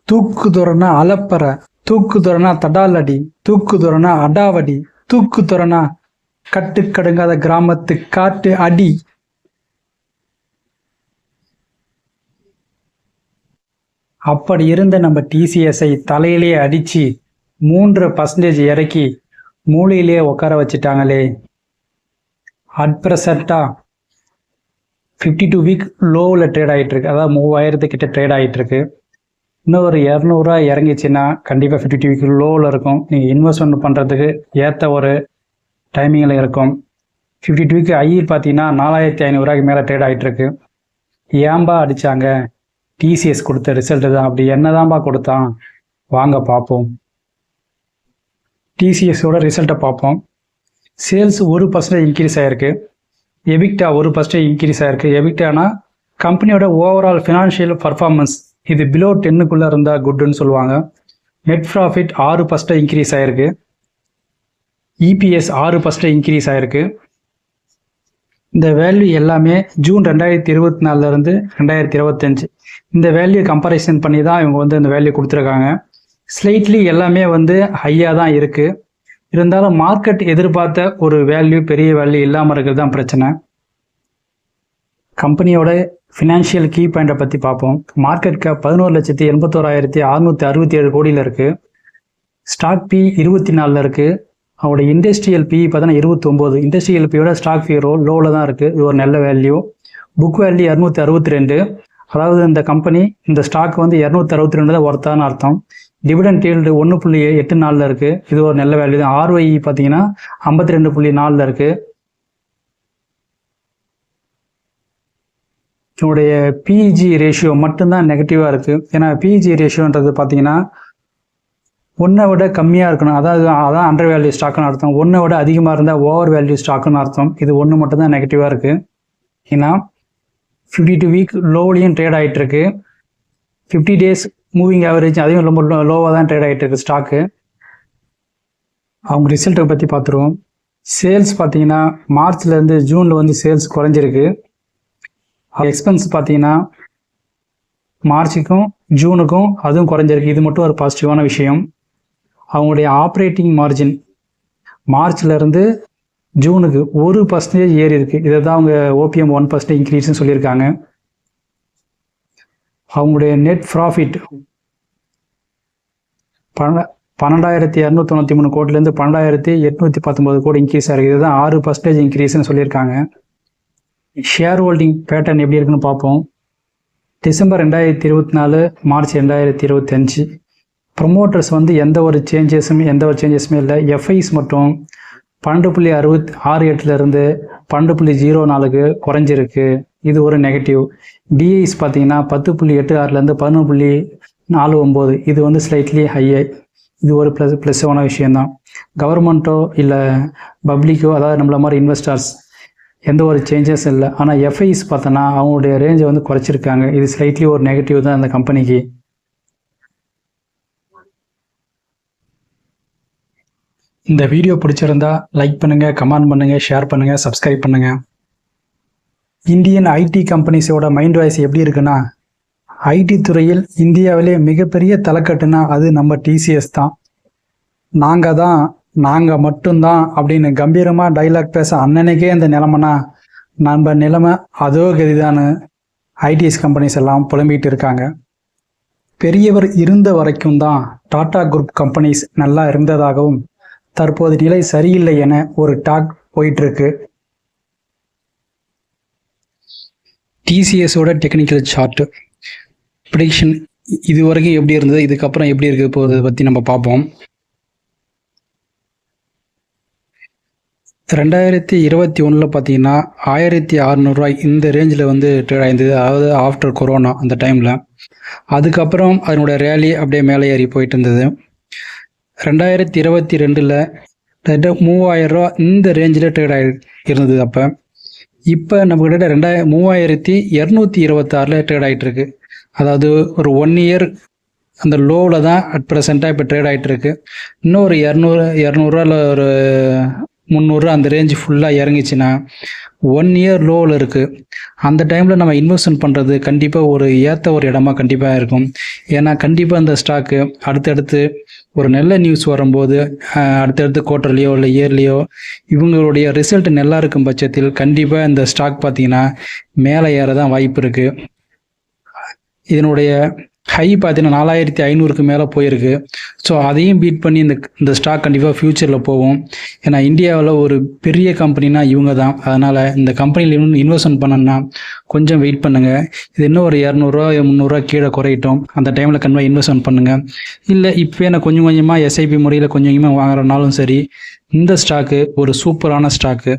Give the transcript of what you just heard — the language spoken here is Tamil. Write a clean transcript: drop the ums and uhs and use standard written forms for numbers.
தூக்கு துறனா அலப்பற, தூக்கு துறனா தடாலடி, தூக்கு துறனா அடாவடி, தூக்கு துறனா கட்டுக்கடுங்காத கிராமத்து காட்டு அடி. அப்படி இருந்த நம்ம டிசிஎஸ்ஐ தலையிலேயே அடிச்சு 3% இறக்கி மூலையிலேயே உட்கார வச்சுட்டாங்களே. அட் ப்ரெசண்டா 52 வீக் லோவில் ட்ரேட் ஆகிட்டு இருக்கு. அதாவது 3000 கிட்ட ட்ரேட் ஆகிட்டு இருக்கு. இன்னும் ஒரு 200 இறங்கிச்சுன்னா கண்டிப்பாக 52 வீக் லோவில் இருக்கும். நீங்கள் இன்வெஸ்ட்மெண்ட் பண்ணுறதுக்கு ஏற்ற ஒரு டைமிங்கில் இருக்கும். 52 வீக் ஐ பார்த்தீங்கன்னா 4500 மேலே ட்ரேட் ஆகிட்டு இருக்கு. ஏன்பா அடித்தாங்க? டிசிஎஸ் கொடுத்த ரிசல்ட்டு தான். அப்படி என்னதான்பா கொடுத்தான்? வாங்க பார்ப்போம். டிசிஎஸோட ரிசல்ட்டை பார்ப்போம். சேல்ஸ் 1% இன்க்ரீஸ் ஆகிருக்கு. எபிக்டா 1% இன்க்ரீஸ் ஆகிருக்கு. எபிக்டானா கம்பெனியோட ஓவரால் ஃபினான்ஷியல் பர்ஃபார்மன்ஸ், இது பிலோ 10க்குள்ளே இருந்தால் குட்டுன்னு சொல்லுவாங்க. நெட் ப்ராஃபிட் 6% இன்க்ரீஸ் ஆகிருக்கு. இபிஎஸ் 6% இன்க்ரீஸ் ஆகிருக்கு. இந்த வேல்யூ எல்லாமே ஜூன் 2024 2025 இந்த வேல்யூ கம்பேரிசன் பண்ணி தான் இவங்க வந்து இந்த வேல்யூ கொடுத்துருக்காங்க. ஸ்லைட்லி எல்லாமே வந்து ஹையாக தான் இருக்குது. இருந்தாலும் மார்க்கெட் எதிர்பார்த்த ஒரு வேல்யூ, பெரிய வேல்யூ இல்லாமல் இருக்கிறது தான் பிரச்சனை. கம்பெனியோட ஃபினான்ஷியல் கீ பாயிண்டை பற்றி பார்ப்போம். மார்க்கெட் கேப் 11,81,667 கோடியில் இருக்குது. ஸ்டாக் பி 24 இருக்குது. அவங்களோட இண்டஸ்ட்ரியல் பி பார்த்தோன்னா 29. இண்டஸ்ட்ரியல் பியோட ஸ்டாக் பி லோவில் தான் இருக்குது. இது ஒரு நல்ல வேல்யூ. Book value 262. அதாவது இந்த கம்பெனி, இந்த ஸ்டாக் வந்து 262 தான் ஒர்த்தான அர்த்தம். டிவிடெண்ட் ஈல்டு 1.84 இருக்குது. இது ஒரு நல்ல வேல்யூ தான். ஆர்ஒஇ பார்த்தீங்கன்னா 52.4 இருக்குது. இதனுடைய பிஇஜி ரேஷியோ மட்டும்தான் நெகட்டிவாக இருக்குது. ஏன்னா பிஇஜி ரேஷியோன்றது பார்த்தீங்கன்னா 1 விட கம்மியாக இருக்கணும். அதான் அண்டர் வேல்யூ ஸ்டாக்குன்னு அர்த்தம். 1 விட அதிகமாக இருந்தால் ஓவர் வேல்யூ ஸ்டாக்குன்னு அர்த்தம். இது 1 மட்டும்தான் நெகட்டிவாக இருக்குது. ஏன்னா 52 வீக் லோவிலையும் ட்ரேட் ஆகிட்டு இருக்கு. 50 டேஸ் மூவிங் ஆவரேஜ் அதையும் ரொம்ப லோவாக தான் ட்ரேட் ஆகிட்டு இருக்கு ஸ்டாக்கு. அவங்க ரிசல்ட்டை பற்றி பார்த்துருவோம். சேல்ஸ் பார்த்தீங்கன்னா மார்ச்லேருந்து ஜூனில் வந்து சேல்ஸ் குறைஞ்சிருக்கு. எக்ஸ்பென்ஸ் பார்த்தீங்கன்னா மார்ச்சுக்கும் ஜூனுக்கும் அதுவும் குறைஞ்சிருக்கு. இது மட்டும் ஒரு பாசிட்டிவான விஷயம். அவங்களுடைய ஆப்ரேட்டிங் மார்ஜின் மார்ச்லேருந்து ஜூனுக்கு 1% ஏறி இருக்குது. இதை தான் அவங்க ஓபிஎம் 1% இன்க்ரீஸ்ன்னு சொல்லியிருக்காங்க. அவங்களுடைய நெட் ப்ராஃபிட் 12,293 கோடிலேருந்து 12,819 கோடி இன்க்ரீஸ் ஆகிருக்கு. இதுதான் 6% இன்க்ரீஸ்ன்னு சொல்லியிருக்காங்க. ஷேர் ஹோல்டிங் பேட்டர்ன் எப்படி இருக்குன்னு பார்ப்போம். டிசம்பர் 2024, மார்ச் 2025 ப்ரொமோட்டர்ஸ் வந்து எந்த ஒரு சேஞ்சஸுமே இல்லை. எஃப்ஐஸ் மட்டும் 12.68 12.04 குறைஞ்சிருக்கு. இது ஒரு நெகட்டிவ். டிஐஸ் பார்த்தீங்கன்னா 10.86 11.49 இது வந்து ஸ்லைட்லி ஹையை. இது ஒரு ப்ளஸ்ஸான விஷயந்தான். கவர்மெண்ட்டோ இல்லை பப்ளிக்கோ, அதாவது நம்மள மாதிரி இன்வெஸ்டர்ஸ் எந்த ஒரு சேஞ்சஸ் இல்லை. ஆனால் எஃப்ஐஸ் பார்த்தோன்னா அவங்களுடைய ரேஞ்சை வந்து குறைச்சிருக்காங்க. இது ஸ்லைட்லி ஒரு நெகட்டிவ் தான் அந்த கம்பெனிக்கு. இந்த வீடியோ பிடிச்சிருந்தா லைக் பண்ணுங்கள், கமெண்ட் பண்ணுங்கள், ஷேர் பண்ணுங்கள், சப்ஸ்கிரைப் பண்ணுங்கள். இந்தியன் ஐடி கம்பெனிஸோட மைண்ட் வாய்ஸ் எப்படி இருக்குன்னா, ஐடி துறையில் இந்தியாவிலே மிகப்பெரிய தலைக்கட்டுனா அது நம்ம டிசிஎஸ் தான். நாங்கள் மட்டும்தான் அப்படின்னு கம்பீரமாக டைலாக் பேச அன்னன்னைக்கே இந்த நிலைமைனா நம்ம நிலைமை அதோ கதிதான்னு ஐடிஎஸ் கம்பெனிஸ் எல்லாம் புலம்பிகிட்டு இருக்காங்க. பெரியவர் இருந்த வரைக்கும் தான் டாடா குரூப் கம்பெனிஸ் நல்லா இருந்ததாகவும் தற்போது நிலை சரியில்லை என ஒரு டாக் போயிட்டுருக்கு. டிசிஎஸோட டெக்னிக்கல் சார்ட்டு ப்ரிடிக்ஷன் இது வரைக்கும் எப்படி இருந்தது, இதுக்கப்புறம் எப்படி இருக்க போகிறத பற்றி நம்ம பார்ப்போம். 2021 பார்த்தீங்கன்னா 1600 இந்த ரேஞ்சில் வந்து ட்ரேட் ஆயிருந்தது. அதாவது ஆஃப்டர் கொரோனா அந்த டைமில். அதுக்கப்புறம் அதனுடைய ரேலி அப்படியே மேலே ஏறி போயிட்டு இருந்தது. 2022 3000 இந்த ரேஞ்சில் ட்ரேட் இருந்தது. இப்போ நம்ம கிட்ட 3226 ட்ரேட் ஆகிட்டு இருக்கு. அதாவது ஒரு 1 இயர் அந்த லோவில் தான் அட் ப்ரெசண்ட்டாக இப்போ ட்ரேட் ஆகிட்டு இருக்கு. இன்னும் ஒரு 200 ஒரு 300 அந்த ரேஞ்ச் ஃபுல்லாக இறங்கிச்சின்னா 1 இயர் லோவில் இருக்குது. அந்த டைமில் நம்ம இன்வெஸ்ட்மெண்ட் பண்ணுறது கண்டிப்பாக ஒரு ஏற்ற ஒரு இடமா கண்டிப்பாக இருக்கும். ஏன்னா கண்டிப்பாக இந்த ஸ்டாக்கு அடுத்தடுத்து ஒரு நல்ல நியூஸ் வரும்போது அடுத்தடுத்து குவார்ட்டர்லேயோ இல்லை இயர்லேயோ இவங்களுடைய ரிசல்ட் நல்லா இருக்கும் பட்சத்தில் கண்டிப்பாக இந்த ஸ்டாக் பார்த்தீங்கன்னா மேலே ஏற தான் வாய்ப்பு இருக்குது. இதனுடைய ஹை பார்த்தீங்கன்னா 4500க்கு மேலே போயிருக்கு. ஸோ அதையும் பீட் பண்ணி இந்த ஸ்டாக் கண்டிப்பாக ஃப்யூச்சரில் போகும். ஏன்னா இந்தியாவில் ஒரு பெரிய கம்பெனினா இவங்க தான். அதனால் இந்த கம்பெனியில் இன்வெஸ்ட்மெண்ட் பண்ணணும்னா கொஞ்சம் வெயிட் பண்ணுங்கள். இது இன்னும் ஒரு 200 300 கீழே குறையட்டும். அந்த டைமில் கண்டிப்பாக இன்வெஸ்ட்மெண்ட் பண்ணுங்கள். இல்லை இப்போ நான் கொஞ்சம் கொஞ்சமாக எஸ்ஐபி முறையில் கொஞ்சம் கொஞ்சமாக வாங்குறனாலும் சரி, இந்த ஸ்டாக்கு ஒரு சூப்பரான ஸ்டாக்கு.